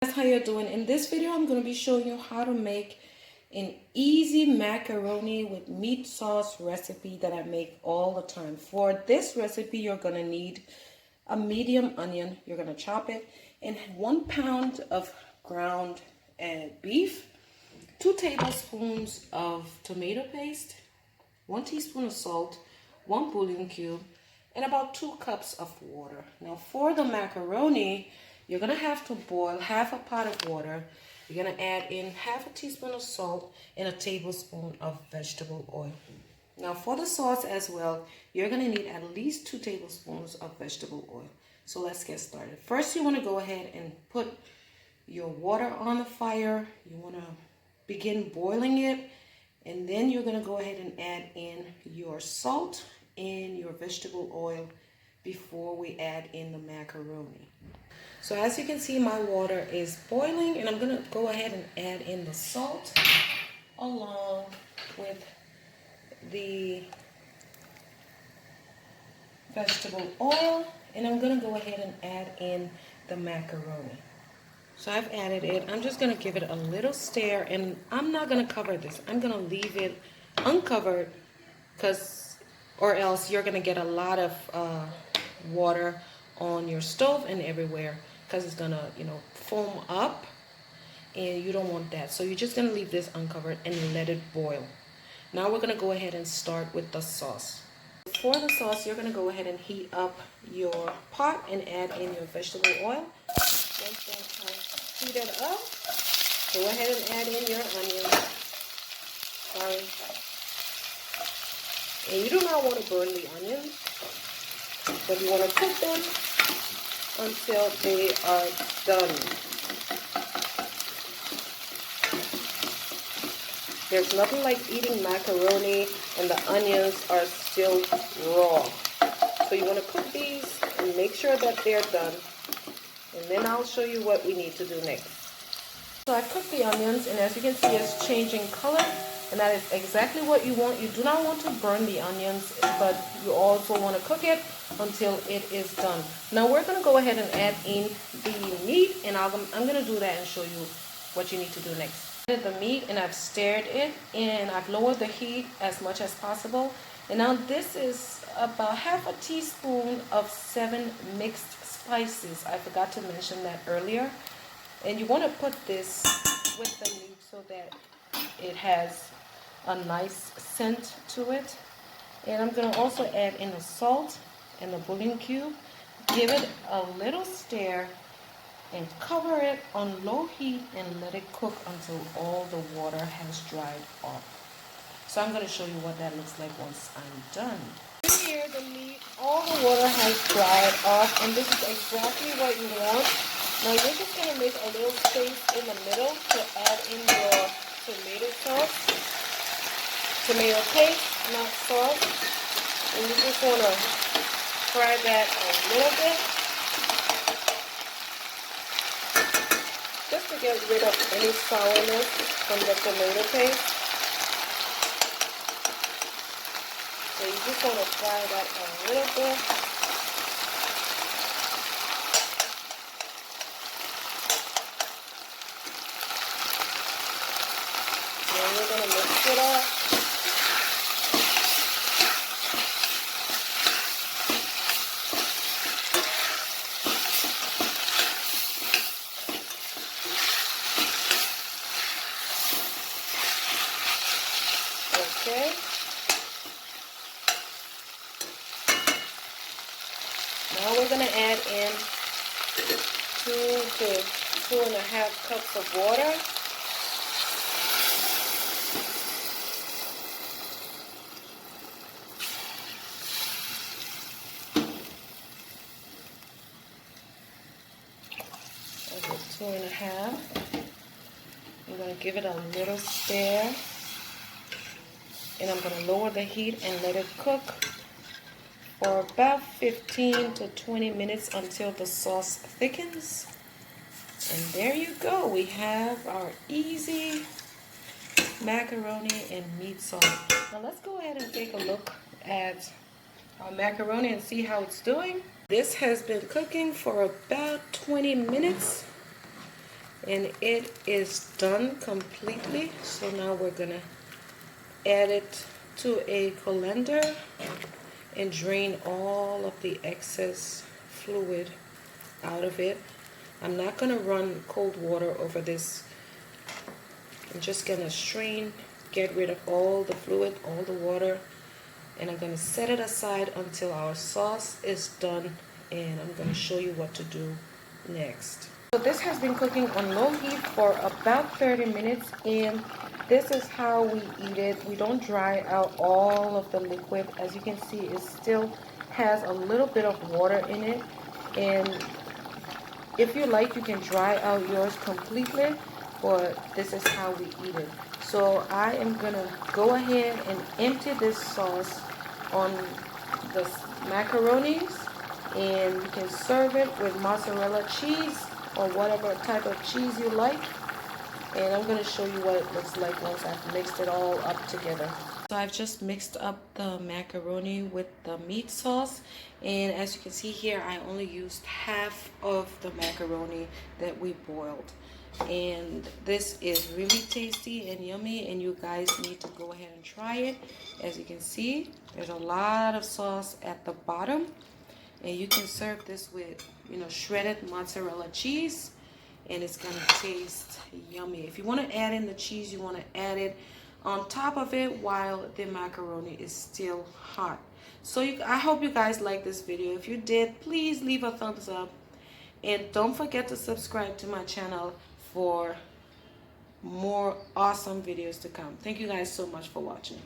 That's how you're doing. In this video, I'm going to be showing you how to make an easy macaroni with meat sauce recipe that I make all the time. For this recipe, you're going to need a medium onion. You're going to chop it, and 1 pound of ground beef, 2 tablespoons of tomato paste, 1 teaspoon of salt, 1 bouillon cube, and about 2 cups of water. Now for the macaroni, you're going to have to boil half a pot of water. You're going to add in half a teaspoon of salt and a tablespoon of vegetable oil. Now for the sauce as well, you're going to need at least 2 tablespoons of vegetable oil. So let's get started. First, you want to go ahead and put your water on the fire. You want to begin boiling it, and then you're going to go ahead and add in your salt and your vegetable oil before we add in the macaroni. So as you can see, my water is boiling, and I'm going to go ahead and add in the salt along with the vegetable oil, and I'm going to go ahead and add in the macaroni. So I've added it. I'm just going to give it a little stir, and I'm not going to cover this. I'm going to leave it uncovered or else you're going to get a lot of water on your stove and everywhere, because it's going to, foam up, and you don't want that. So you're just going to leave this uncovered and let it boil. Now we're going to go ahead and start with the sauce. For the sauce, you're going to go ahead and heat up your pot and add in your vegetable oil. Once that has heated up, go ahead and add in your onions. And you do not want to burn the onions, but you want to cook them until they are done. There's nothing like eating macaroni and the onions are still raw. So you want to cook these and make sure that they're done. And then I'll show you what we need to do next. So I cooked the onions, and as you can see, it's changing color. And that is exactly what you want. You do not want to burn the onions, but you also want to cook it until it is done. Now we're going to go ahead and add in the meat, and I'm going to do that and show you what you need to do next. I added the meat, and I've stirred it, and I've lowered the heat as much as possible. And now this is about half a teaspoon of 7 mixed spices. I forgot to mention that earlier. And you want to put this with the meat so that it has a nice scent to it. And I'm going to also add in the salt and the bouillon cube. Give it a little stir and cover it on low heat and let it cook until all the water has dried off. So I'm going to show you what that looks like once I'm done. Here, the meat, all the water has dried off, and this is exactly what you want. Now you're just going to make a little space in the middle to add in your tomato sauce, tomato paste, not sauce, and you just want to fry that a little bit, just to get rid of any sourness from the tomato paste. So you just want to fry that a little bit. And we're going to mix it up. Okay. Now we're going to add in 2 to 2.5 cups of water. I'll go 2.5. I'm going to give it a little stir. And I'm going to lower the heat and let it cook for about 15 to 20 minutes until the sauce thickens. And there you go. We have our easy macaroni and meat sauce. Now let's go ahead and take a look at our macaroni and see how it's doing. This has been cooking for about 20 minutes. And it is done completely. So now we're gonna add it to a colander and drain all of the excess fluid out of it. I'm not gonna run cold water over this. I'm just gonna strain, get rid of all the fluid, all the water, and I'm gonna set it aside until our sauce is done, and I'm gonna show you what to do next. So this has been cooking on low heat for about 30 minutes, and this is how we eat it. We don't dry out all of the liquid. As you can see, it still has a little bit of water in it, and if you like, you can dry out yours completely, but this is how we eat it. So I am gonna go ahead and empty this sauce on the macaronis, and you can serve it with mozzarella cheese or whatever type of cheese you like. And I'm gonna show you what it looks like once I've mixed it all up together. So I've just mixed up the macaroni with the meat sauce, and as you can see here, I only used half of the macaroni that we boiled. And this is really tasty and yummy, and you guys need to go ahead and try it. As you can see, there's a lot of sauce at the bottom, and you can serve this with, you know, shredded mozzarella cheese, and it's gonna taste yummy. If you want to add in the cheese, you want to add it on top of it while the macaroni is still hot. So I hope you guys like this video. If you did, please leave a thumbs up, and don't forget to subscribe to my channel for more awesome videos to come. Thank you guys so much for watching.